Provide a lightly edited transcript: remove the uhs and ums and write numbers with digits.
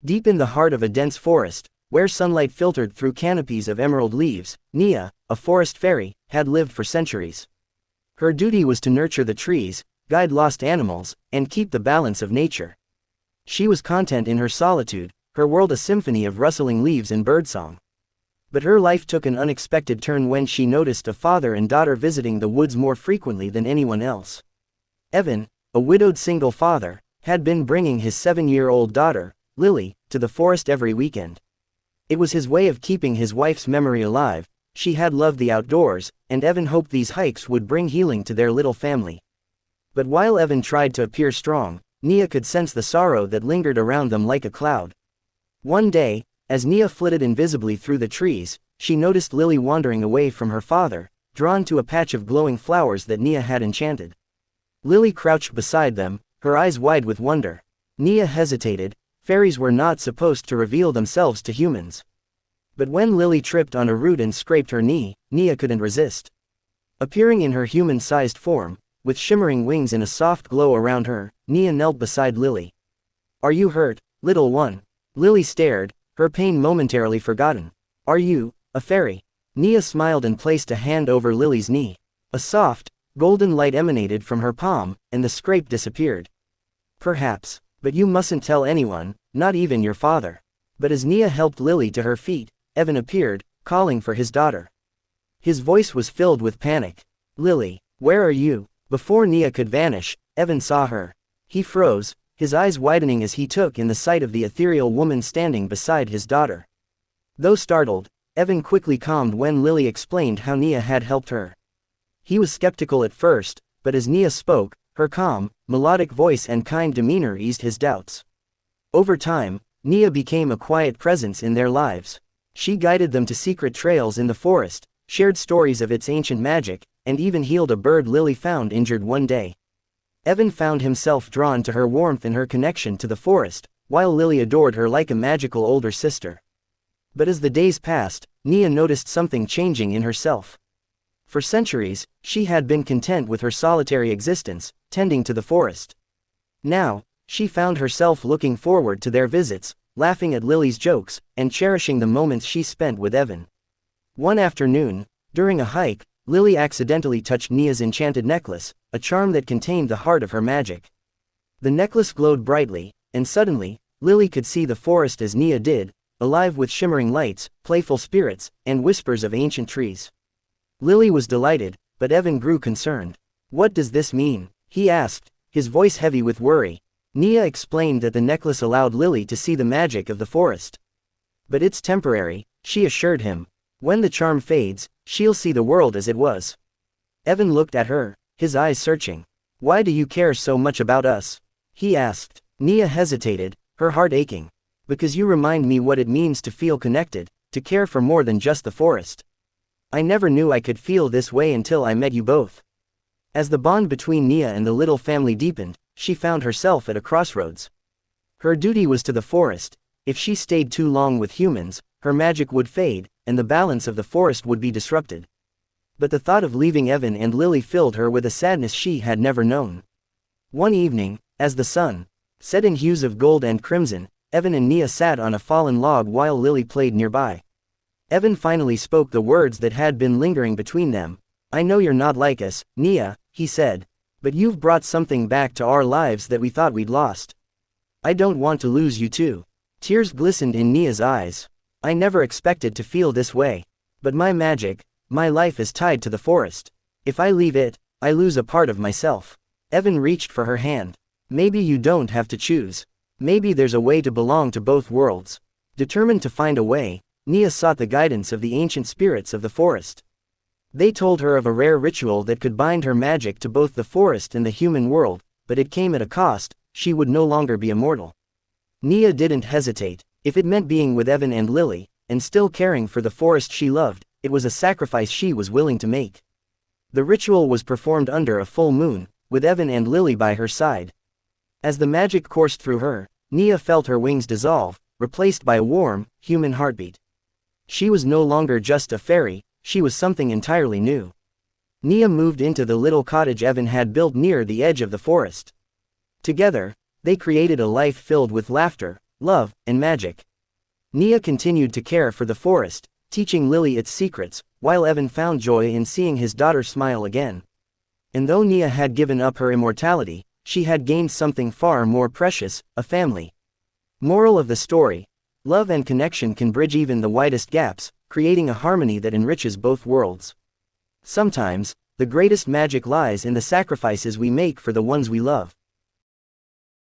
Deep in the heart of a dense forest, where sunlight filtered through canopies of emerald leaves, Nia, a forest fairy, had lived for centuries. Her duty was to nurture the trees, guide lost animals, and keep the balance of nature. She was content in her solitude, her world a symphony of rustling leaves and birdsong. But her life took an unexpected turn when she noticed a father and daughter visiting the woods more frequently than anyone else. Evan, a widowed single father, had been bringing his 7-year-old daughter, Lily, to the forest every weekend. It was his way of keeping his wife's memory alive. She had loved the outdoors, and Evan hoped these hikes would bring healing to their little family. But while Evan tried to appear strong, Nia could sense the sorrow that lingered around them like a cloud. One day, as Nia flitted invisibly through the trees, she noticed Lily wandering away from her father, drawn to a patch of glowing flowers that Nia had enchanted. Lily crouched beside them, her eyes wide with wonder. Nia hesitated. Fairies were not supposed to reveal themselves to humans. But when Lily tripped on a root and scraped her knee, Nia couldn't resist. Appearing in her human-sized form, with shimmering wings and a soft glow around her, Nia knelt beside Lily. "Are you hurt, little one?" Lily stared, her pain momentarily forgotten. "Are you a fairy?" Nia smiled and placed a hand over Lily's knee. A soft, golden light emanated from her palm, and the scrape disappeared. "Perhaps. But you mustn't tell anyone, not even your father." But as Nia helped Lily to her feet, Evan appeared, calling for his daughter. His voice was filled with panic. "Lily, where are you?" Before Nia could vanish, Evan saw her. He froze, his eyes widening as he took in the sight of the ethereal woman standing beside his daughter. Though startled, Evan quickly calmed when Lily explained how Nia had helped her. He was skeptical at first, but as Nia spoke, her calm, melodic voice and kind demeanor eased his doubts. Over time, Nia became a quiet presence in their lives. She guided them to secret trails in the forest, shared stories of its ancient magic, and even healed a bird Lily found injured one day. Evan found himself drawn to her warmth and her connection to the forest, while Lily adored her like a magical older sister. But as the days passed, Nia noticed something changing in herself. For centuries, she had been content with her solitary existence, tending to the forest. Now, she found herself looking forward to their visits, laughing at Lily's jokes, and cherishing the moments she spent with Evan. One afternoon, during a hike, Lily accidentally touched Nia's enchanted necklace, a charm that contained the heart of her magic. The necklace glowed brightly, and suddenly, Lily could see the forest as Nia did, alive with shimmering lights, playful spirits, and whispers of ancient trees. Lily was delighted, but Evan grew concerned. "What does this mean?" he asked, his voice heavy with worry. Nia explained that the necklace allowed Lily to see the magic of the forest. "But it's temporary," she assured him. "When the charm fades, she'll see the world as it was." Evan looked at her, his eyes searching. "Why do you care so much about us?" he asked. Nia hesitated, her heart aching. "Because you remind me what it means to feel connected, to care for more than just the forest. I never knew I could feel this way until I met you both." As the bond between Nia and the little family deepened, she found herself at a crossroads. Her duty was to the forest. If she stayed too long with humans, her magic would fade, and the balance of the forest would be disrupted. But the thought of leaving Evan and Lily filled her with a sadness she had never known. One evening, as the sun set in hues of gold and crimson, Evan and Nia sat on a fallen log while Lily played nearby. Evan finally spoke the words that had been lingering between them. "I know you're not like us, Nia," he said. "But you've brought something back to our lives that we thought we'd lost. I don't want to lose you too." Tears glistened in Nia's eyes. "I never expected to feel this way. But my magic, my life is tied to the forest. If I leave it, I lose a part of myself." Evan reached for her hand. "Maybe you don't have to choose. Maybe there's a way to belong to both worlds." Determined to find a way, Nia sought the guidance of the ancient spirits of the forest. They told her of a rare ritual that could bind her magic to both the forest and the human world, but it came at a cost. She would no longer be immortal. Nia didn't hesitate. If it meant being with Evan and Lily, and still caring for the forest she loved, it was a sacrifice she was willing to make. The ritual was performed under a full moon, with Evan and Lily by her side. As the magic coursed through her, Nia felt her wings dissolve, replaced by a warm, human heartbeat. She was no longer just a fairy, she was something entirely new. Nia moved into the little cottage Evan had built near the edge of the forest. Together, they created a life filled with laughter, love, and magic. Nia continued to care for the forest, teaching Lily its secrets, while Evan found joy in seeing his daughter smile again. And though Nia had given up her immortality, she had gained something far more precious, a family. Moral of the story: love and connection can bridge even the widest gaps, creating a harmony that enriches both worlds. Sometimes, the greatest magic lies in the sacrifices we make for the ones we love.